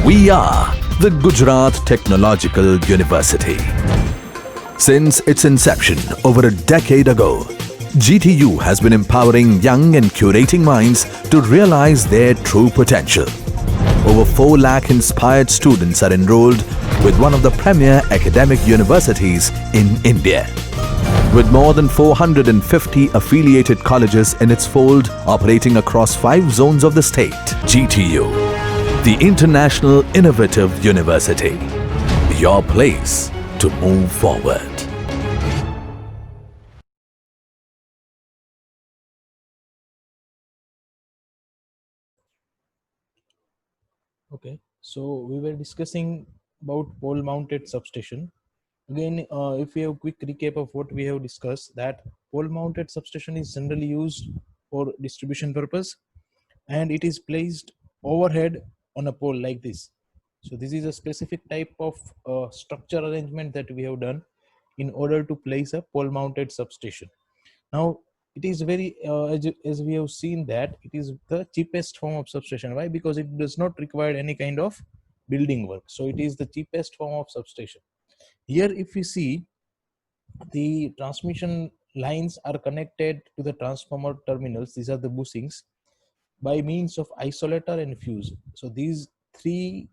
We are the Gujarat Technological University. Since its inception over a decade ago, GTU has been empowering young and curating minds to realize their true potential. Over 4 lakh inspired students are enrolled with one of the premier academic universities in India. With more than 450 affiliated colleges in its fold operating across 5 zones of the state, GTU, the International Innovative University, your place to move forward. Okay, so we were discussing about pole mounted substation. Again, if we have a quick recap of what we have discussed, that pole mounted substation is generally used for distribution purpose, and it is placed overhead on a pole like this. So this is a specific type of structure arrangement that we have done in order to place a pole mounted substation. Now it is very as we have seen that it is the cheapest form of substation. Why? Because it does not require any kind of building work, so it is the cheapest form of substation. Here if we see, the transmission lines are connected to the transformer terminals, these are the bushings, by means of isolator and fuse. So these phase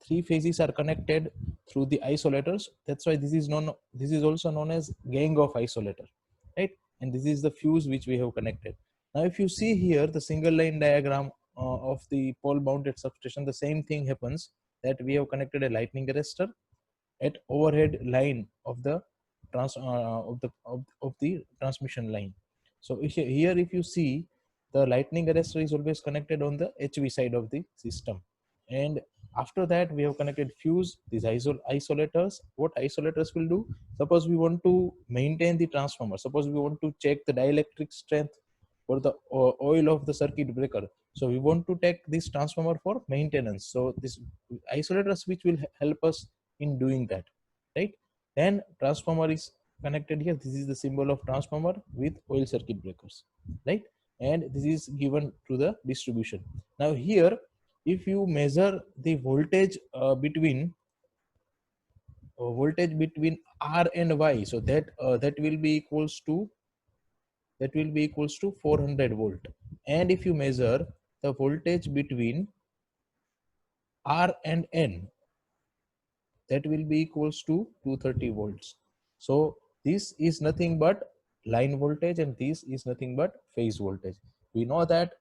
three phases are connected through the isolators. That's why this is also known as gang of isolator, right? And this is the fuse which we have connected. Now if you see here the single line diagram of the pole mounted substation, the same thing happens, that we have connected a lightning arrestor at overhead line of the of the transmission line. So here if you see, the lightning arrestor is always connected on the HV side of the system, and after that we have connected fuse, these isolators. What isolators will do, suppose we want to maintain the transformer, suppose we want to check the dielectric strength or the oil of the circuit breaker, so we want to take this transformer for maintenance. So this isolators which will help us in doing that, right? Then transformer is connected here, this is the symbol of transformer with oil circuit breakers, right? And this is given to the distribution. Now here if you measure the voltage between R and Y, so that will be equals to 400 volt. And if you measure the voltage between R and N, that will be equals to 230 volts. So this is nothing but line voltage, and this is nothing but phase voltage. We know that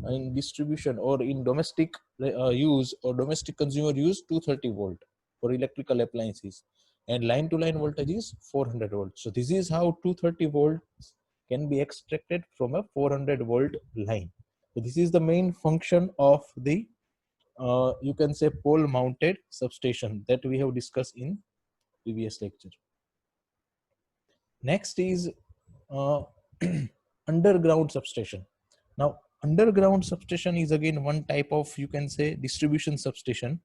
in distribution or in domestic use or domestic consumer use, 230 volt for electrical appliances, and line to line voltage is 400 volts. So this is how 230 volts can be extracted from a 400 volt line. So this is the main function of the you can say pole mounted substation that we have discussed in previous lecture. Next is uh, underground substation. Now underground substation is again one type of, you can say, distribution substation,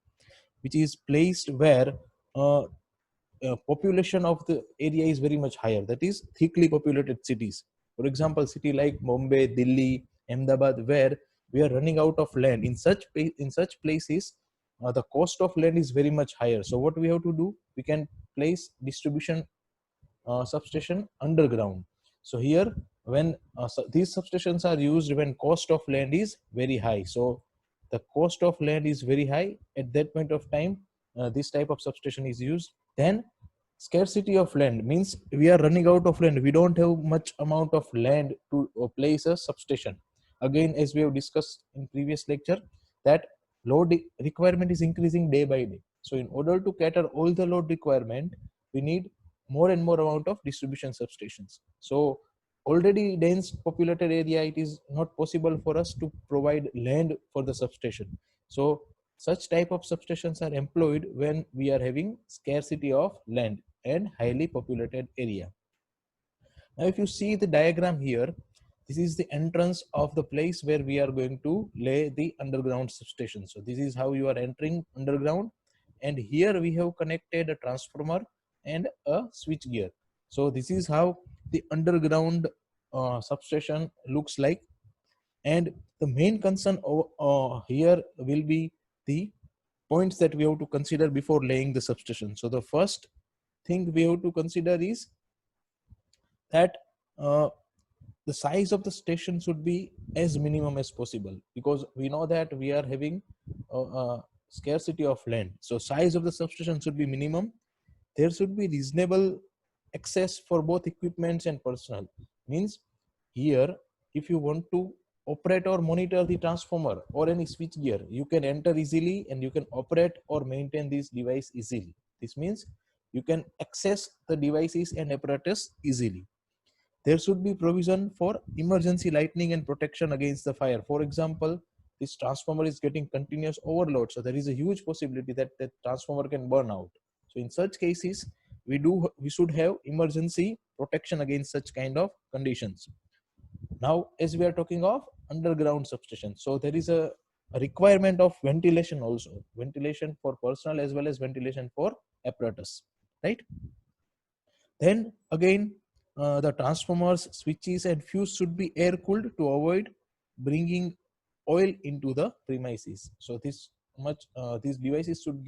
which is placed where population of the area is very much higher, that is thickly populated cities. For example, city like Bombay, Delhi, Ahmedabad, where we are running out of land. In such places the cost of land is very much higher. So what we have to do, we can place distribution substation underground. So here when these substations are used when cost of land is very high, so the cost of land is very high at that point of time, this type of substation is used. Then scarcity of land means we are running out of land, we don't have much amount of land to place a substation. Again, as we have discussed in previous lecture, that load requirement is increasing day by day. So in order to cater all the load requirement, we need more and more amount of distribution substations. So already dense populated area, it is not possible for us to provide land for the substation. So such type of substations are employed when we are having scarcity of land and highly populated area. Now if you see the diagram here, this is the entrance of the place where we are going to lay the underground substation. So this is how you are entering underground, and here we have connected a transformer and a switch gear. So this is how the underground substation looks like. And the main concern here will be the points that we have to consider before laying the substation. So the first thing we have to consider is that uh, the size of the station should be as minimum as possible, because we know that we are having a scarcity of land. So size of the substation should be minimum. There should be reasonable access for both equipments and personnel. Means here, if you want to operate or monitor the transformer or any switch gear, you can enter easily and you can operate or maintain this device easily. This means you can access the devices and apparatus easily. There should be provision for emergency lighting and protection against the fire. For example, this transformer is getting continuous overload, so there is a huge possibility that the transformer can burn out. So in such cases, we should have emergency protection against such kind of conditions. Now, as we are talking of underground substation, so there is a requirement of ventilation also, ventilation for personnel as well as ventilation for apparatus, right? Then again, the transformers, switches, and fuse should be air cooled to avoid bringing oil into the premises. So these devices should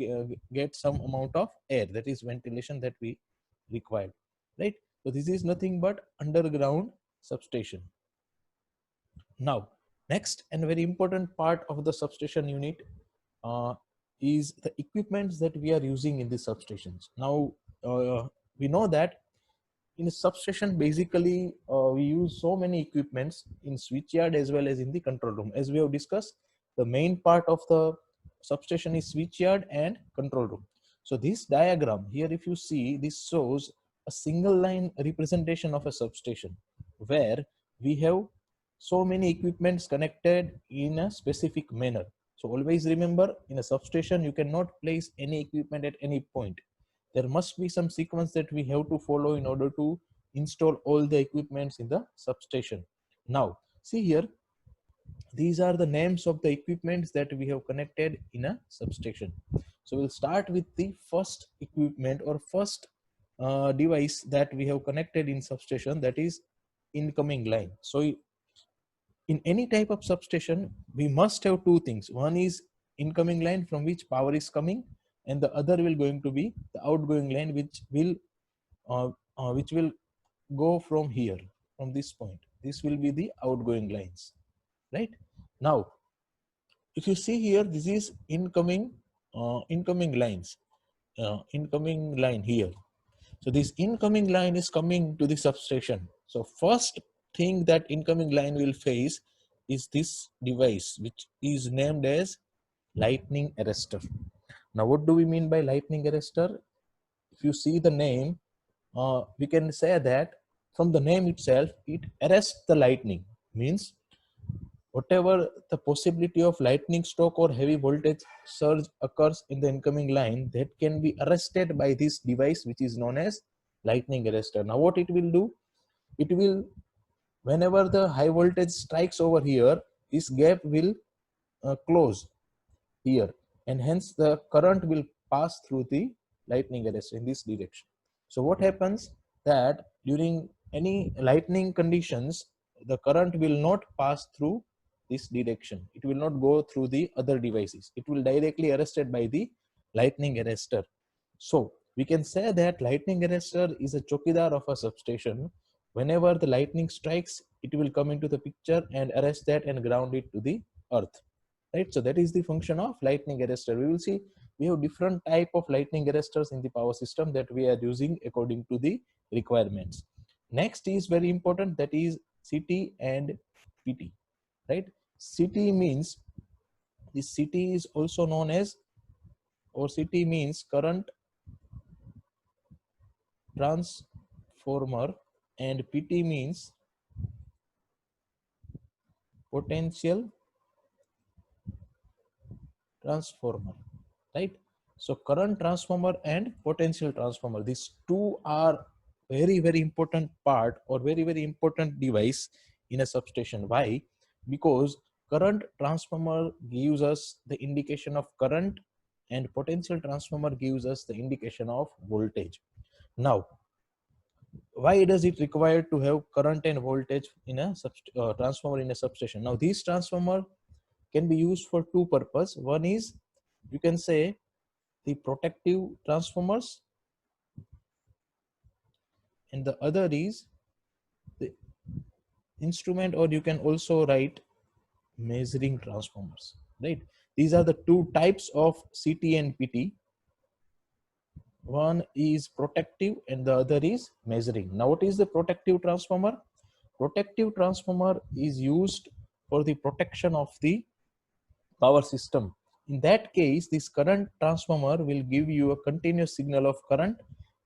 get some amount of air, that is ventilation that we require, right? So this is nothing but underground substation. Now, next and very important part of the substation unit uh, is the equipments that we are using in the substations. Now, we know that in a substation, basically, we use so many equipments in switchyard as well as in the control room. As we have discussed, the main part of the substation is switchyard and control room. So this diagram here, if you see, this shows a single line representation of a substation where we have so many equipments connected in a specific manner. So always remember, in a substation, you cannot place any equipment at any point. There must be some sequence that we have to follow in order to install all the equipments in the substation. Now, see here, these are the names of the equipments that we have connected in a substation. So we'll start with the first equipment or first device that we have connected in substation, that is incoming line. So in any type of substation, we must have two things. One is incoming line from which power is coming, and the other will going to be the outgoing line, which will go from here, from this point. This will be the outgoing lines, right? Now, if you see here, this is incoming lines, incoming line here. So this incoming line is coming to the substation. So first thing that incoming line will face is this device, which is named as lightning arrestor. Now, what do we mean by lightning arrestor? If you see the name, we can say that from the name itself, it arrests the lightning. Means whatever the possibility of lightning stroke or heavy voltage surge occurs in the incoming line, that can be arrested by this device, which is known as lightning arrestor. Now what it will do, it will, whenever the high voltage strikes over here, this gap will close here, and hence the current will pass through the lightning arrestor in this direction. So what happens, that during any lightning conditions, the current will not pass through this direction. It will not go through the other devices. It will directly arrested by the lightning arrestor. So we can say that lightning arrestor is a chokidar of a substation. Whenever the lightning strikes, it will come into the picture and arrest that and ground it to the earth, right? So that is the function of lightning arrestor. We will see we have different type of lightning arrestors in the power system that we are using according to the requirements. Next is very important, that is CT and PT, right? CT means, this CT is also known as, or CT means current transformer, and PT means potential transformer, right? So current transformer and potential transformer, these two are very important part or very important device in a substation. Why? Because current transformer gives us the indication of current, and potential transformer gives us the indication of voltage. Now, why does it require to have current and voltage in a transformer in a substation? Now these transformer can be used for two purposes. One is, you can say, the protective transformers, and the other is the instrument, or you can also write measuring transformers, right? These are the two types of CT and PT. One is protective and the other is measuring. Now what is the protective transformer? Protective transformer is used for the protection of the power system. In that case, this current transformer will give you a continuous signal of current,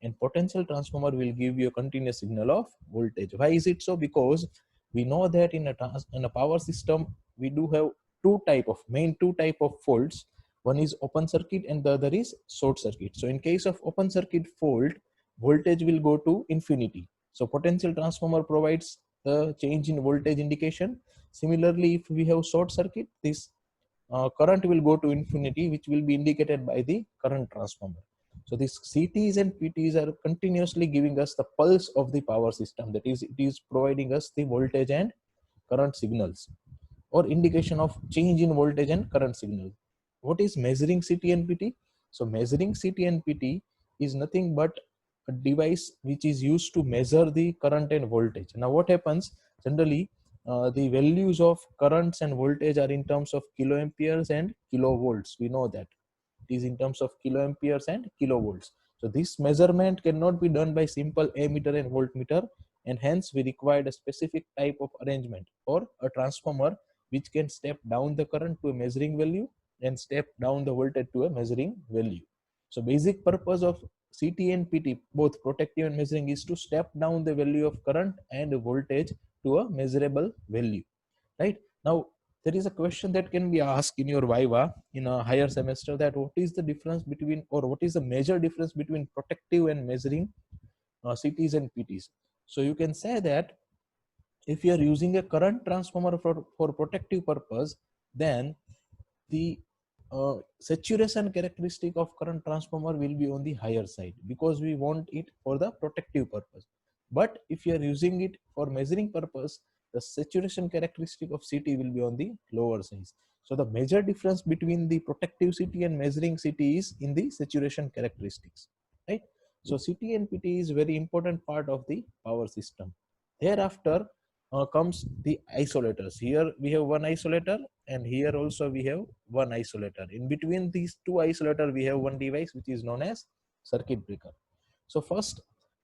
and potential transformer will give you a continuous signal of voltage. Why is it so? Because we know that in a power system, we do have two type of faults. One is open circuit and the other is short circuit. So in case of open circuit fault, voltage will go to infinity. So potential transformer provides the change in voltage indication. Similarly, if we have short circuit, this current will go to infinity, which will be indicated by the current transformer. So these CTs and PTs are continuously giving us the pulse of the power system. That is, it is providing us the voltage and current signals, or indication of change in voltage and current signal. What is measuring CT and PT? So measuring CT and PT is nothing but a device which is used to measure the current and voltage. Now what happens generally, the values of currents and voltage are in terms of kiloamperes and kilovolts. We know that it is in terms of kiloamperes and kilovolts. So this measurement cannot be done by simple ammeter and voltmeter, and hence we required a specific type of arrangement or a transformer which can step down the current to a measuring value and step down the voltage to a measuring value. So basic purpose of CT and PT, both protective and measuring, is to step down the value of current and voltage to a measurable value, right? Now there is a question that can be asked in your viva in a higher semester, that what is the difference between, or what is the major difference between protective and measuring CTs and PTs. So you can say that if you are using a current transformer for protective purpose, then the saturation characteristic of current transformer will be on the higher side, because we want it for the protective purpose. But if you are using it for measuring purpose, the saturation characteristic of CT will be on the lower side. So the major difference between the protective CT and measuring CT is in the saturation characteristics, right? So CT and PT is very important part of the power system. Thereafter comes the isolators. Here we have one isolator, and here also we have one isolator. In between these two isolators, we have one device which is known as circuit breaker. So first,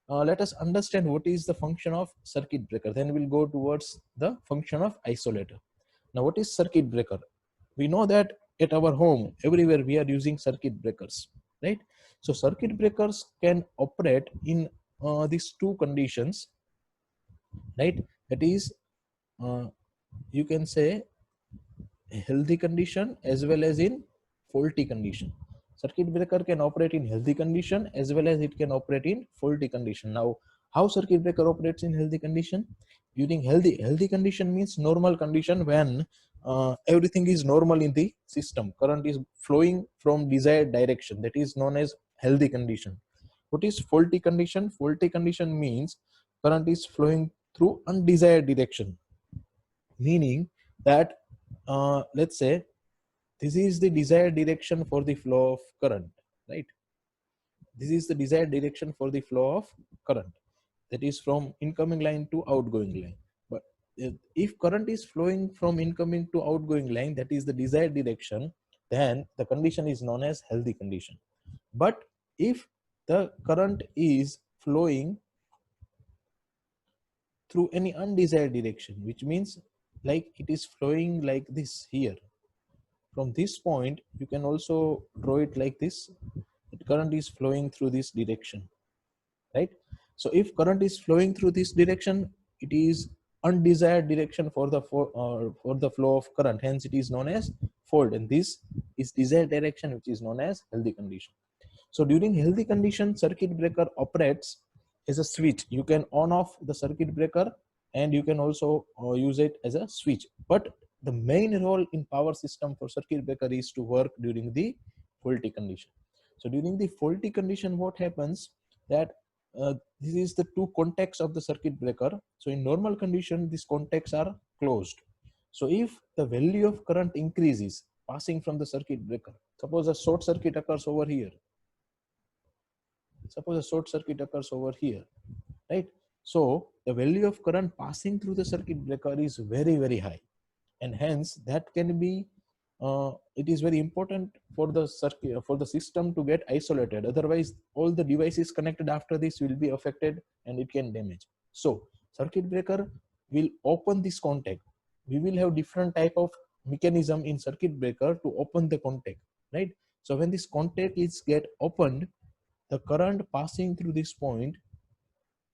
let us understand what is the function of circuit breaker. Then we'll go towards the function of isolator. Now, what is circuit breaker? We know that at our home, everywhere we are using circuit breakers, right? So circuit breakers can operate in these two conditions, right? That is, uh, you can say, a healthy condition as well as in faulty condition. Circuit breaker can operate in healthy condition as well as it can operate in faulty condition. Now, how circuit breaker operates in healthy condition? During healthy condition means normal condition, when everything is normal in the system. Current is flowing from desired direction. That is known as healthy condition. What is faulty condition? Faulty condition means current is flowing through undesired direction, meaning that let's say this is the desired direction for the flow of current, right? This is the desired direction for the flow of current, that is from incoming line to outgoing line. But if current is flowing from incoming to outgoing line, that is the desired direction, then the condition is known as healthy condition. But if the current is flowing through any undesired direction, which means like it is flowing like this here, from this point you can also draw it like this, the current is flowing through this direction, right? So if current is flowing through this direction, it is undesired direction for the flow of current, hence it is known as fault, and this is desired direction, which is known as healthy condition. So during healthy condition, circuit breaker operates as a switch. You can on off the circuit breaker, and you can also use it as a switch. But the main role in power system for circuit breaker is to work during the faulty condition. So during the faulty condition, what happens, that this is the two contacts of the circuit breaker. So in normal condition, these contacts are closed. So if the value of current increases passing from the circuit breaker, suppose a short circuit occurs over here. Suppose a short circuit occurs over here, right? So the value of current passing through the circuit breaker is very, very high, and hence that can be it is very important for the circuit, for the system to get isolated. Otherwise all the devices connected after this will be affected and it can damage. So circuit breaker will open this contact. We will have different type of mechanism in circuit breaker to open the contact, right? So when this contact is get opened, the current passing through this point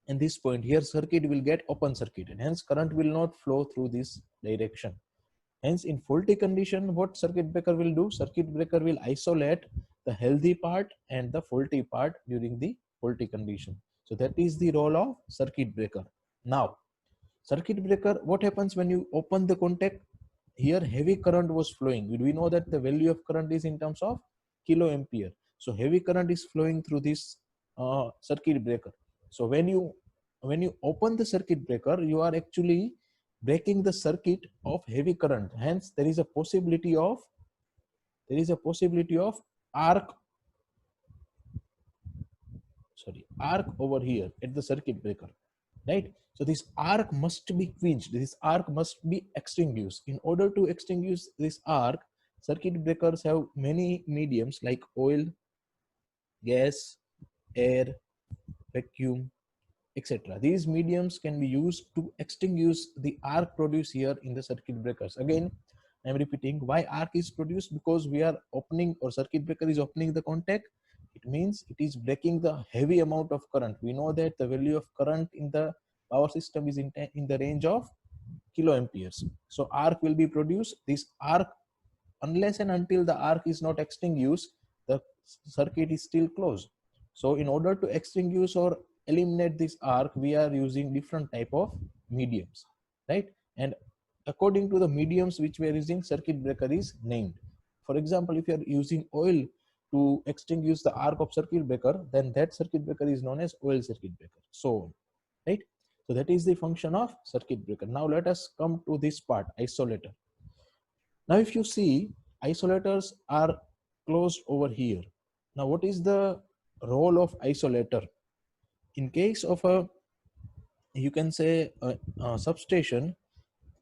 and this point here, circuit will get open circuit, and hence current will not flow through this direction. Hence, in faulty condition, what circuit breaker will do? Circuit breaker will isolate the healthy part and the faulty part during the faulty condition. So that is the role of circuit breaker. Now, circuit breaker, what happens when you open the contact? Here, heavy current was flowing. We know that the value of current is in terms of kiloampere. So heavy current is flowing through this circuit breaker. So when you open the circuit breaker, you are actually breaking the circuit of heavy current. Hence there is a possibility of arc arc over here at the circuit breaker, right? So this arc must be quenched, this arc must be extinguished. In order to extinguish this arc, circuit breakers have many mediums like oil, gas, air, vacuum, etc. These mediums can be used to extinguish the arc produced here in the circuit breakers. Again, I am repeating, why arc is produced? Because we are opening, or circuit breaker is opening the contact. It means it is breaking the heavy amount of current. We know that the value of current in the power system is in the range of kiloamperes. So arc will be produced. This arc, unless and until the arc is not extinguished, the circuit is still closed. So in order to extinguish or eliminate this arc, we are using different type of mediums, right? And according to the mediums which we are using, circuit breaker is named. For example, if you are using oil to extinguish the arc of circuit breaker, then that circuit breaker is known as oil circuit breaker. So, right? So that is the function of circuit breaker. Now let us come to this part, isolator. Now if you see, isolators are closed over here. Now what is the role of isolator? In case of a, you can say a substation,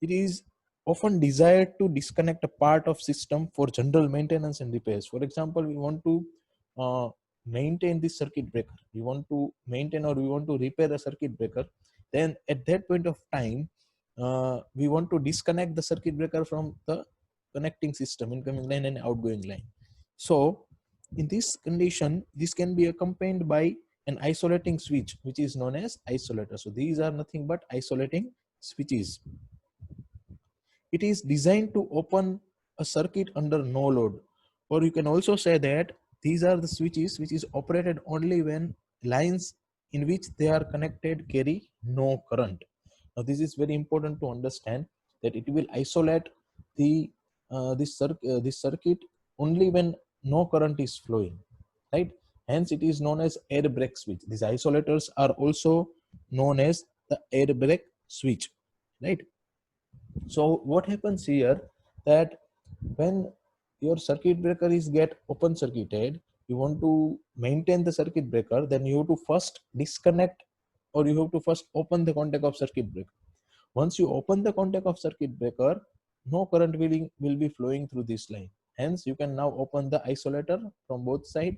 it is often desired to disconnect a part of system for general maintenance and repairs. For example, we want to maintain this circuit breaker, we want to maintain or we want to repair a circuit breaker. Then at that point of time, we want to disconnect the circuit breaker from the connecting system, incoming line and outgoing line. So in this condition, this can be accompanied by an isolating switch, which is known as isolator. So these are nothing but isolating switches. It is designed to open a circuit under no load, or you can also say that these are the switches which is operated only when lines in which they are connected carry no current. Now this is very important to understand, that it will isolate the this circuit only when no current is flowing, right? Hence it is known as air brake switch. These isolators are also known as the air brake switch, right? So what happens here, that when your circuit breaker is get open circuited, you want to maintain the circuit breaker, then you have to first disconnect, or you have to first open the contact of circuit breaker. Once you open the contact of circuit breaker, no current will be flowing through this line. Hence you can now open the isolator from both sides.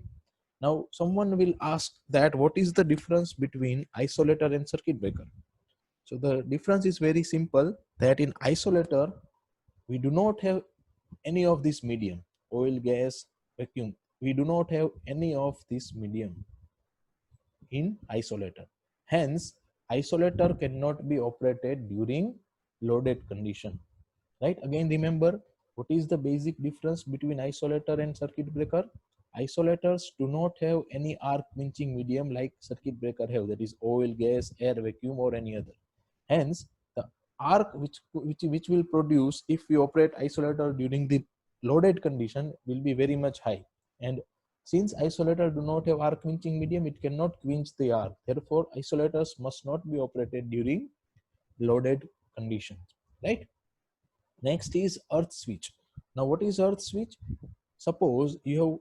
Now someone will ask that what is the difference between isolator and circuit breaker? So the difference is very simple, that in isolator, we do not have any of this medium, oil, gas, vacuum. We do not have any of this medium in isolator. Hence, isolator cannot be operated during loaded condition, right? Again, remember, what is the basic difference between isolator and circuit breaker? Isolators do not have any arc quenching medium like circuit breaker have, that is oil, gas, air, vacuum, or any other. Hence, the arc which will produce if we operate isolator during the loaded condition will be very much high, and Since isolator do not have arc quenching medium, it cannot quench the arc. Therefore, isolators must not be operated during loaded conditions, right? Next is earth switch. Now, what is earth switch? Suppose you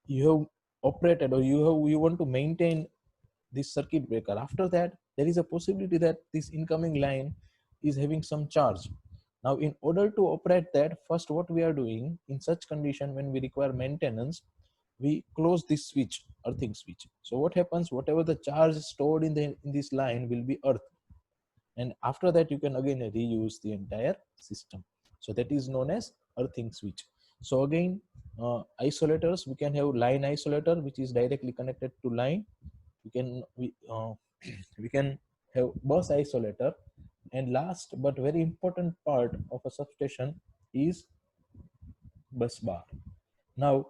have operated, or you want to maintain this circuit breaker. After that, there is a possibility that this incoming line is having some charge. Now, in order to operate that, first what we are doing in such condition, when we require maintenance, we close this switch, earthing switch. So what happens? Whatever the charge stored in this line will be earth, and after that you can again reuse the entire system. So that is known as earthing switch. So again, isolators, we can have line isolator, which is directly connected to line. We can have bus isolator, and last but very important part of a substation is bus bar. Now,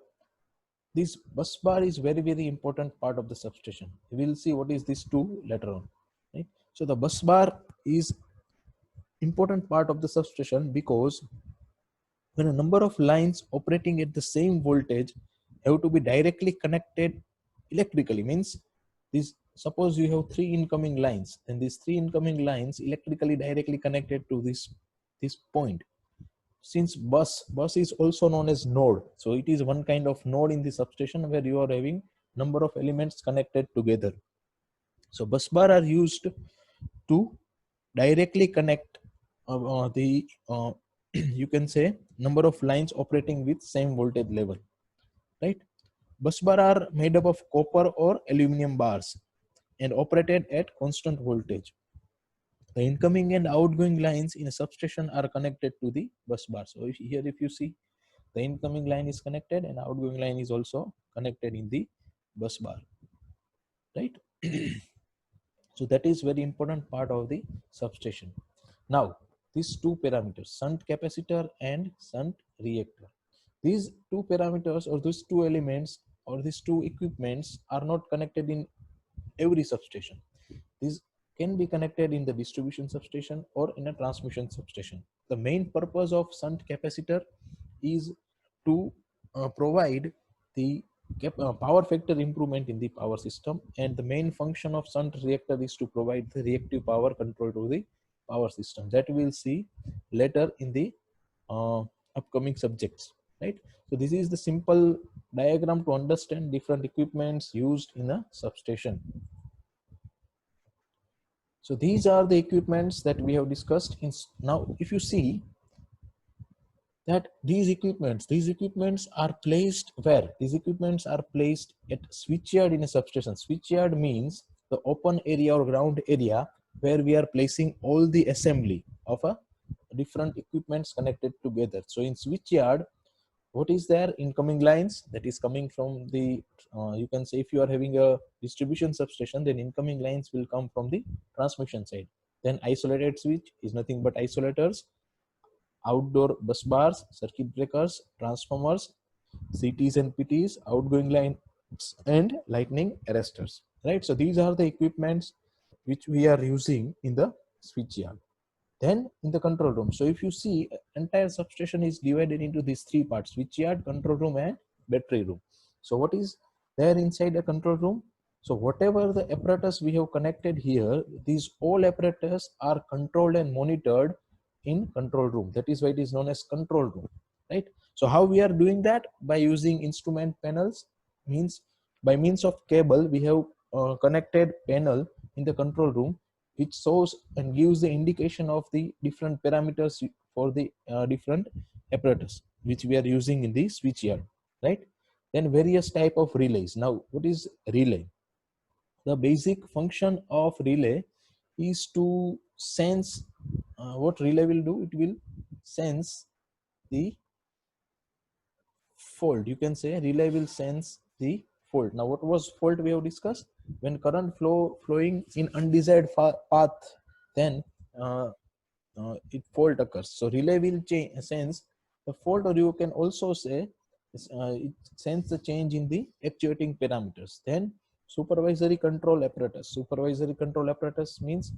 this bus bar is very important part of the substation. We will see what is this two later on, right? So the bus bar is important part of the substation, because when a number of lines operating at the same voltage have to be directly connected electrically, means this, suppose you have three incoming lines, and these three incoming lines electrically directly connected to this point. Since bus is also known as node, so it is one kind of node in the substation where you are having number of elements connected together. So bus bar are used to directly connect the you can say number of lines operating with same voltage level, right? Bus bar are made up of copper or aluminum bars and operated at constant voltage. The incoming and outgoing lines in a substation are connected to the bus bar. So here if you see, the incoming line is connected and outgoing line is also connected in the bus bar, right? So that is very important part of the substation. Now, these two parameters, shunt capacitor and shunt reactor. These two parameters, or these two elements, or these two equipments are not connected in every substation. These can be connected in the distribution substation or in a transmission substation. The main purpose of shunt capacitor is to provide the power factor improvement in the power system, and the main function of shunt reactor is to provide the reactive power control to the power system. That we will see later in the upcoming subjects, right? So this is the simple diagram to understand different equipments used in a substation. So these are the equipments that we have discussed. Now, if you see that these equipments are placed where? These equipments are placed at switchyard in a substation. Switchyard means the open area or ground area where we are placing all the assembly of a different equipments connected together. So in switchyard, what is there? Incoming lines that is coming from the you can say, if you are having a distribution substation, then incoming lines will come from the transmission side. Then isolated switch is nothing but isolators, outdoor bus bars, circuit breakers, transformers, CTs and PTs, outgoing lines, and lightning arresters, right? So these are the equipments which we are using in the switchyard. Then in the control room, so if you see, entire substation is divided into these three parts: switchyard, control room, and battery room. So what is there inside a control room? So whatever the apparatus we have connected here, these all apparatus are controlled and monitored in control room. That is why it is known as control room, right? So how we are doing that? By using instrument panels, means by means of cable we have connected panel in the control room, which shows and gives the indication of the different parameters for the different apparatus which we are using in the switchyard, right? Then various type of relays. Now, what is relay? The basic function of relay is to sense what relay will do. It will sense the fault. You can say relay will sense the fault. Now, what was fault we have discussed? When current flowing in undesired path, then it fault occurs. So relay will sense the fault, or you can also say it sense the change in the actuating parameters. Then supervisory control apparatus. Supervisory control apparatus means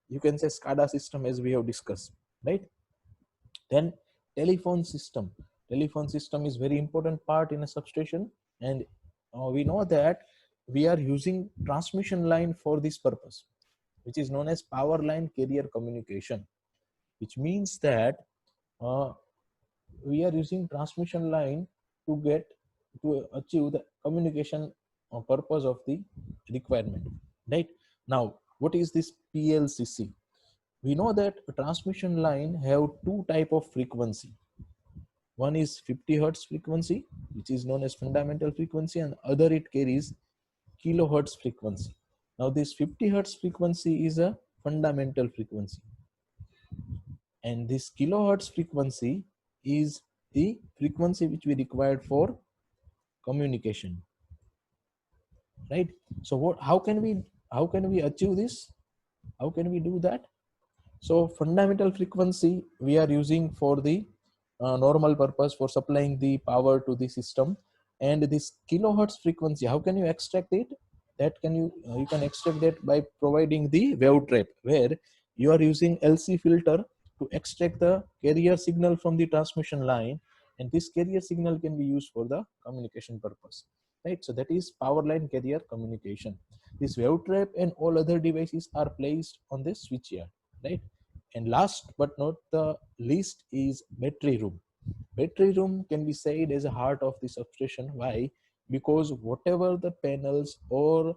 you can say SCADA system, as we have discussed, right? Then telephone system. Telephone system is very important part in a substation, and we know that we are using transmission line for this purpose, which is known as power line carrier communication, which means that uh, we are using transmission line to get to achieve the communication purpose of the requirement, right? Now, what is this PLCC? We know that a transmission line have two type of frequency. One is 50 hertz frequency, which is known as fundamental frequency, and other it carries kilohertz frequency. Now this 50 hertz frequency is a fundamental frequency, and this kilohertz frequency is the frequency which we required for communication, right? So what, how can we achieve this? How can we do that? So fundamental frequency we are using for the normal purpose for supplying the power to the system. And this kilohertz frequency, how can you extract it? That can you can extract that by providing the wave trap, where you are using LC filter to extract the carrier signal from the transmission line, and this carrier signal can be used for the communication purpose, right? So that is power line carrier communication. This wave trap and all other devices are placed on this switchyard, right? And last but not the least is battery room. Battery room can be said as a heart of the substation. Why? Because whatever the panels or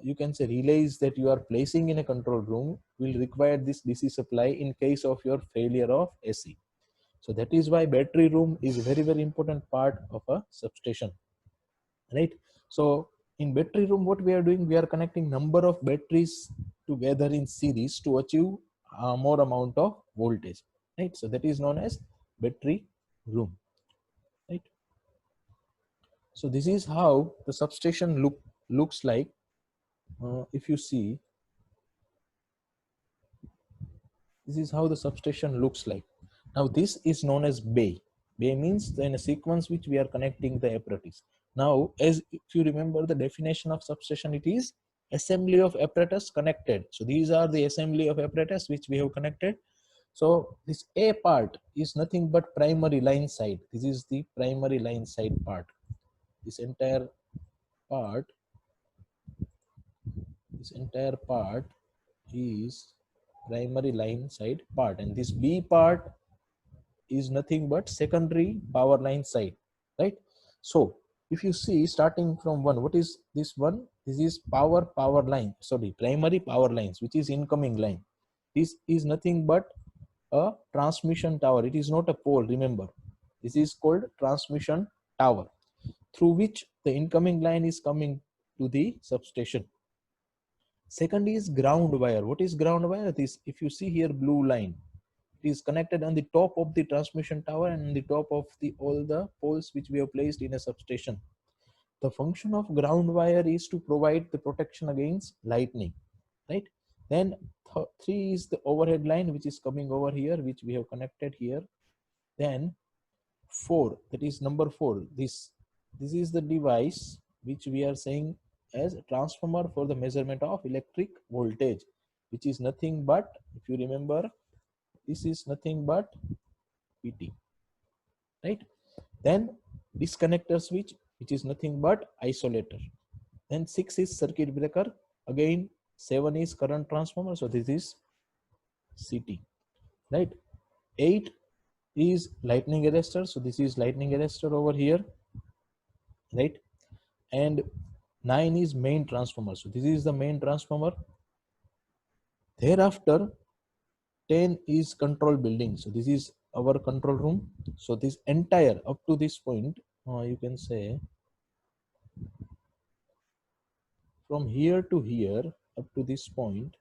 you can say relays that you are placing in a control room will require this DC supply in case of your failure of AC. So that is why battery room is a very, very important part of a substation, right? So in battery room, what we are doing, we are connecting number of batteries together in series to achieve more amount of voltage, right? So that is known as battery room, right? So this is how the substation looks like. If you see, this is how the substation looks like. Now this is known as bay. Bay means in a sequence which we are connecting the apparatus. Now, as if you remember the definition of substation, it is assembly of apparatus connected. So these are the assembly of apparatus which we have connected. So this A part is nothing but primary line side. This is the primary line side part. This entire part, this entire part is primary line side part, and this B part is nothing but secondary power line side, right? So if you see starting from one, what is this one? This is power line, sorry, primary power lines, which is incoming line. This is nothing but a transmission tower. It is not a pole, remember. This is called transmission tower, through which the incoming line is coming to the substation. Second is ground wire. What is ground wire? This, if you see here, blue line, it is connected on the top of the transmission tower and on the top of the all the poles which we have placed in a substation. The function of ground wire is to provide the protection against lightning, right? Then three is the overhead line which is coming over here, which we have connected here. Then four, that is number four, this is the device which we are saying as a transformer for the measurement of electric voltage, which is nothing but, if you remember, this is nothing but PT, right? Then disconnector switch, which is nothing but isolator. Then 6 is circuit breaker. Again, 7 is current transformer. So this is CT, right? 8 is lightning arrestor. So this is lightning arrestor over here, right? And 9 is main transformer. So this is the main transformer. Thereafter, 10 is control building. So this is our control room. So this entire up to this point, you can say from here to here up to this point,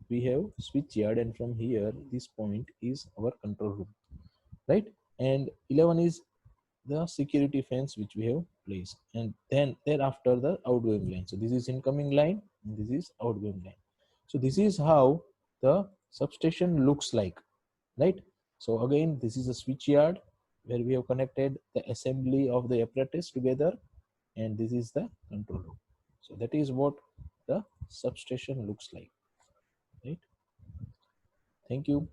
we have switch yard, and from here this point is our control room, right? And 11 is the security fence which we have placed, and then thereafter the outgoing line. So this is incoming line and this is outgoing line. So this is how the substation looks like, right? So again, this is a switch yard where we have connected the assembly of the apparatus together, and this is the control room. So that is what the substation looks like, right? Thank you.